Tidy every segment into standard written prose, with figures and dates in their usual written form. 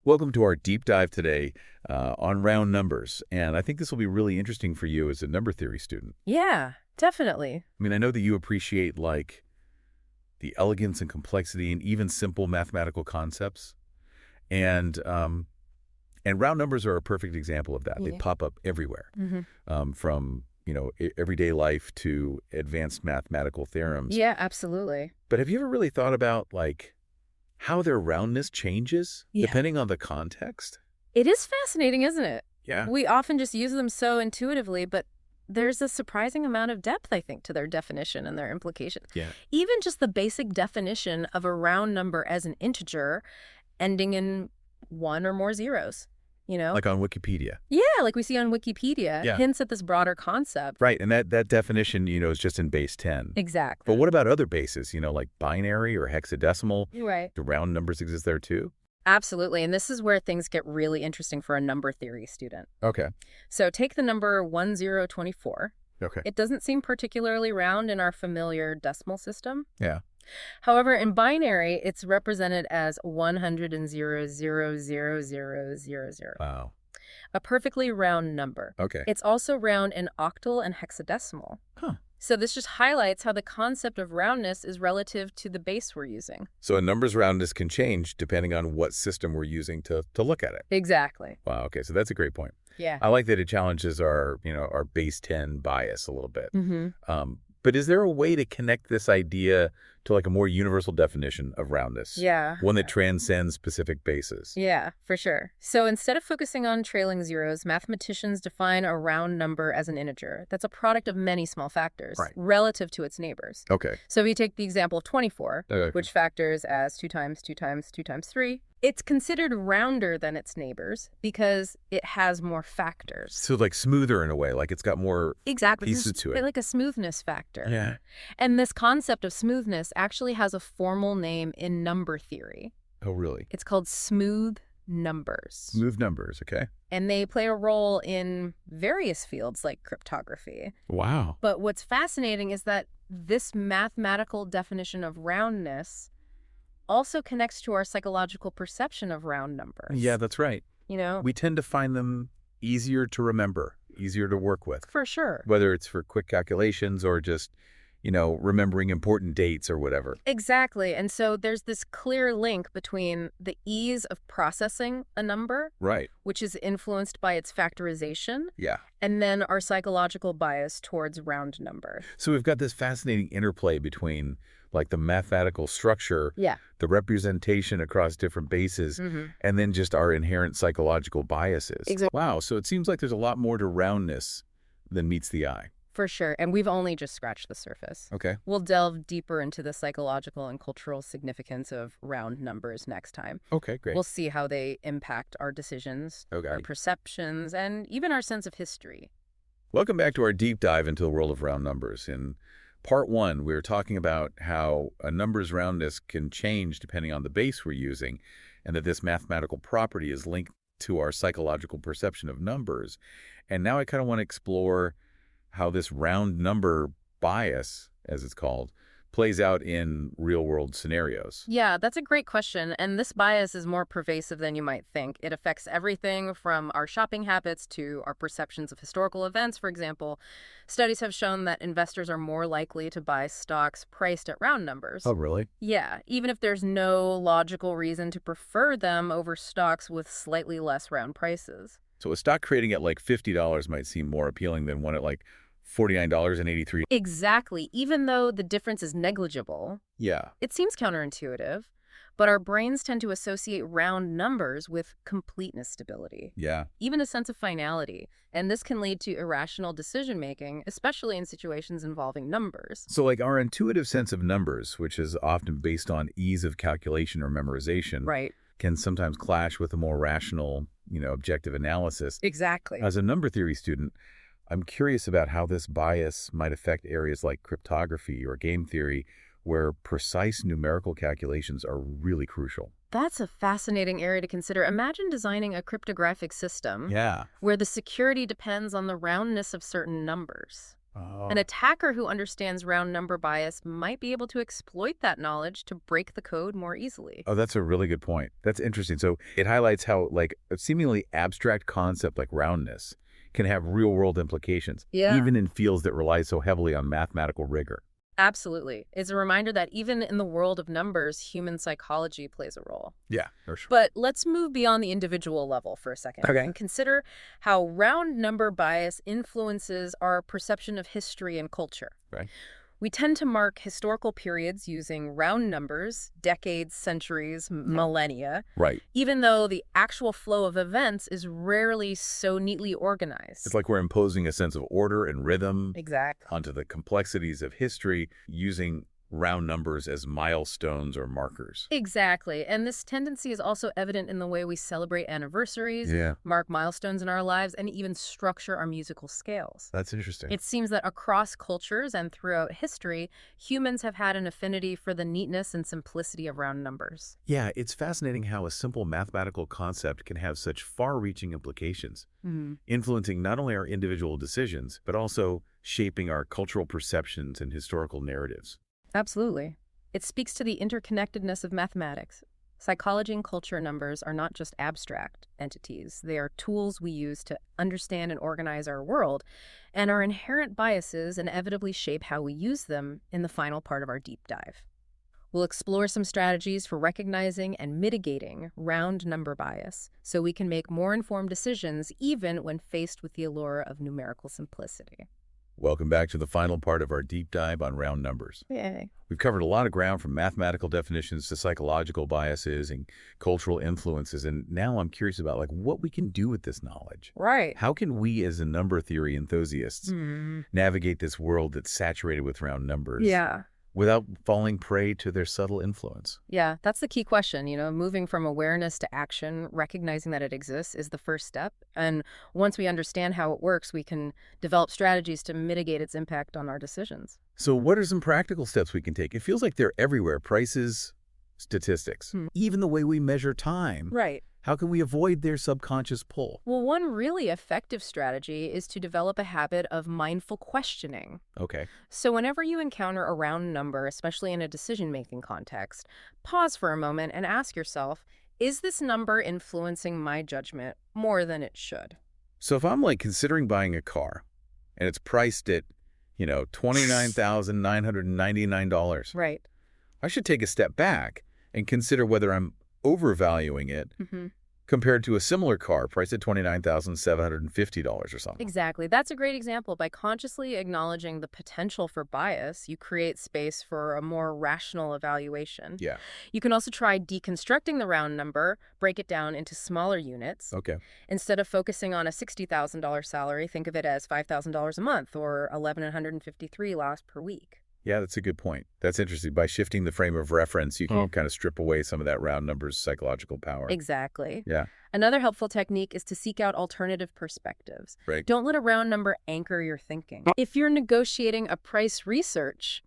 Welcome to our deep dive today on round numbers. And I think this will be really interesting for you as a number theory student. Yeah, definitely. I mean, I know that you appreciate like the elegance and complexity and even simple mathematical concepts. And round numbers are a perfect example of that. Yeah. They pop up everywhere, Mm-hmm. from everyday life to advanced mathematical theorems. Yeah, absolutely. But have you ever really thought about like how their roundness changes depending on the context? It is fascinating, isn't it? Yeah. We often just use them so intuitively, but there's a surprising amount of depth, I think, to their definition and their implication. Yeah. Even just the basic definition of a round number as an integer ending in one or more zeros, Like on Wikipedia. Yeah, like we see on Wikipedia, Yeah. hints at this broader concept. Right, and that definition, is just in base 10. Exactly. But what about other bases, like binary or hexadecimal? Right. Do round numbers exist there too? Absolutely, and this is where things get really interesting for a number theory student. Okay. So take the number 1024. Okay. It doesn't seem particularly round in our familiar decimal system. Yeah. However, in binary, it's represented as 100,000,000,000. Wow. A perfectly round number. Okay. It's also round in octal and hexadecimal. Huh. So this just highlights how the concept of roundness is relative to the base we're using. So a number's roundness can change depending on what system we're using to look at it. Exactly. Wow, okay, so that's a great point. Yeah. I like that it challenges our base 10 bias a little bit. Mm-hmm. But is there a way to connect this idea to like a more universal definition of roundness? Yeah. One that transcends specific bases? Yeah, for sure. So instead of focusing on trailing zeros, mathematicians define a round number as an integer that's a product of many small factors relative to its neighbors. Okay. So if you take the example of 24, Okay. which factors as 2 times 2 times 2 times 3, it's considered rounder than its neighbors because it has more factors. So like smoother in a way, like it's got more pieces to it. Like a smoothness factor. Yeah. And this concept of smoothness actually has a formal name in number theory. Oh, really? It's called smooth numbers. Smooth numbers, okay. And they play a role in various fields like cryptography. Wow. But what's fascinating is that this mathematical definition of roundness also connects to our psychological perception of round numbers. Yeah, that's right. We tend to find them easier to remember, easier to work with. For sure. Whether it's for quick calculations or just, remembering important dates or whatever. Exactly. And so there's this clear link between the ease of processing a number, Right. which is influenced by its factorization, Yeah. and then our psychological bias towards round numbers. So we've got this fascinating interplay between like the mathematical structure, the representation across different bases, and then just our inherent psychological biases. Exactly. Wow. So it seems like there's a lot more to roundness than meets the eye. For sure. And we've only just scratched the surface. Okay. We'll delve deeper into the psychological and cultural significance of round numbers next time. Okay, great. We'll see how they impact our decisions, our perceptions, and even our sense of history. Welcome back to our deep dive into the world of round numbers. In part 1, we were talking about how a number's roundness can change depending on the base we're using, and that this mathematical property is linked to our psychological perception of numbers. And now I kind of want to explore how this round number bias, as it's called, plays out in real-world scenarios. Yeah, that's a great question. And this bias is more pervasive than you might think. It affects everything from our shopping habits to our perceptions of historical events, for example. Studies have shown that investors are more likely to buy stocks priced at round numbers. Oh, really? Yeah, even if there's no logical reason to prefer them over stocks with slightly less round prices. So a stock trading at like $50 might seem more appealing than one at like $49.83. Exactly. Even though the difference is negligible, Yeah. it seems counterintuitive, but our brains tend to associate round numbers with completeness stability, Yeah. even a sense of finality. And this can lead to irrational decision-making, especially in situations involving numbers. So like our intuitive sense of numbers, which is often based on ease of calculation or memorization, Right. can sometimes clash with a more rational, objective analysis. Exactly. As a number theory student, I'm curious about how this bias might affect areas like cryptography or game theory, where precise numerical calculations are really crucial. That's a fascinating area to consider. Imagine designing a cryptographic system Yeah. where the security depends on the roundness of certain numbers. Oh. An attacker who understands round number bias might be able to exploit that knowledge to break the code more easily. Oh, that's a really good point. That's interesting. So it highlights how, like, a seemingly abstract concept like roundness can have real-world implications, Yeah. even in fields that rely so heavily on mathematical rigor. Absolutely. It's a reminder that even in the world of numbers, human psychology plays a role. Yeah, for sure. But let's move beyond the individual level for a second Okay. and consider how round number bias influences our perception of history and culture. Right. We tend to mark historical periods using round numbers, decades, centuries, millennia, Right. even though the actual flow of events is rarely so neatly organized. It's like we're imposing a sense of order and rhythm Exactly. onto the complexities of history using round numbers as milestones or markers. Exactly. And this tendency is also evident in the way we celebrate anniversaries, Yeah, mark milestones in our lives, and even structure our musical scales. that's interesting. It seems that across cultures and throughout history, humans have had an affinity for the neatness and simplicity of round numbers. Yeah, it's fascinating how a simple mathematical concept can have such far-reaching implications, influencing not only our individual decisions, but also shaping our cultural perceptions and historical narratives. Absolutely. It speaks to the interconnectedness of mathematics. Psychology and culture numbers are not just abstract entities. They are tools we use to understand and organize our world, and our inherent biases inevitably shape how we use them in the final part of our deep dive. We'll explore some strategies for recognizing and mitigating round number bias so we can make more informed decisions even when faced with the allure of numerical simplicity. Welcome back to the final part of our deep dive on round numbers. Yay. We've covered a lot of ground from mathematical definitions to psychological biases and cultural influences, and now I'm curious about what we can do with this knowledge. Right. How can we as a number theory enthusiasts navigate this world that's saturated with round numbers Yeah. without falling prey to their subtle influence? Yeah, that's the key question. Moving from awareness to action, recognizing that it exists is the first step. And once we understand how it works, we can develop strategies to mitigate its impact on our decisions. So what are some practical steps we can take? It feels like they're everywhere. Prices, statistics, even the way we measure time. Right. How can we avoid their subconscious pull? Well, one really effective strategy is to develop a habit of mindful questioning. Okay. So whenever you encounter a round number, especially in a decision-making context, pause for a moment and ask yourself, is this number influencing my judgment more than it should? So if I'm considering buying a car and it's priced at, $29,999, Right. I should take a step back and consider whether I'm overvaluing it compared to a similar car priced at $29,750 or something. Exactly. That's a great example. By consciously acknowledging the potential for bias, you create space for a more rational evaluation. Yeah. You can also try deconstructing the round number, break it down into smaller units. Okay. Instead of focusing on a $60,000 salary, think of it as $5,000 a month or $1,153 lost per week. Yeah, that's a good point. That's interesting. By shifting the frame of reference, you can kind of strip away some of that round number's psychological power. Exactly. Yeah. Another helpful technique is to seek out alternative perspectives. Right. Don't let a round number anchor your thinking. If you're negotiating a price, research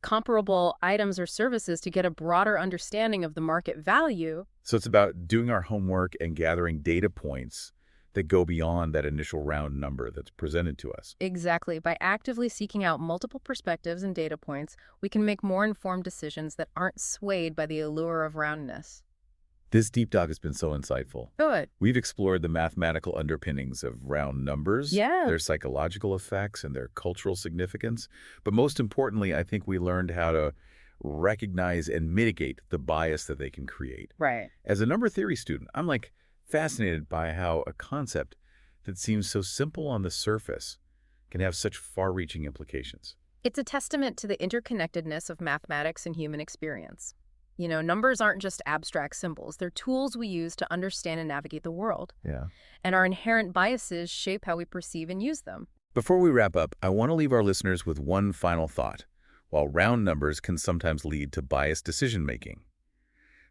comparable items or services to get a broader understanding of the market value. So it's about doing our homework and gathering data points that go beyond that initial round number that's presented to us. Exactly. By actively seeking out multiple perspectives and data points, we can make more informed decisions that aren't swayed by the allure of roundness. This deep dive has been so insightful. Good. We've explored the mathematical underpinnings of round numbers, their psychological effects, and their cultural significance. But most importantly, I think we learned how to recognize and mitigate the bias that they can create. Right. As a number theory student, I'm fascinated by how a concept that seems so simple on the surface can have such far-reaching implications. It's a testament to the interconnectedness of mathematics and human experience. Numbers aren't just abstract symbols. They're tools we use to understand and navigate the world. Yeah. And our inherent biases shape how we perceive and use them. Before we wrap up, I want to leave our listeners with one final thought. While round numbers can sometimes lead to biased decision-making,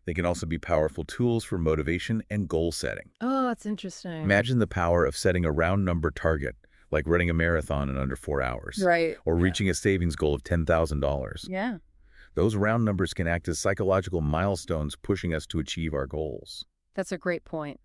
they can also be powerful tools for motivation and goal setting. Oh, that's interesting. Imagine the power of setting a round number target, like running a marathon in under 4 hours. Right. Or reaching a savings goal of $10,000. Yeah. Those round numbers can act as psychological milestones pushing us to achieve our goals. That's a great point.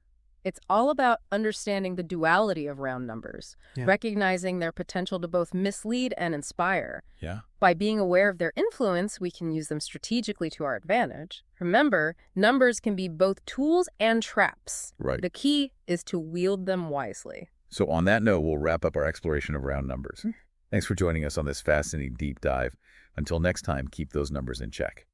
It's all about understanding the duality of round numbers, Yeah. recognizing their potential to both mislead and inspire. Yeah. By being aware of their influence, we can use them strategically to our advantage. Remember, numbers can be both tools and traps. Right. The key is to wield them wisely. So on that note, we'll wrap up our exploration of round numbers. Thanks for joining us on this fascinating deep dive. Until next time, keep those numbers in check.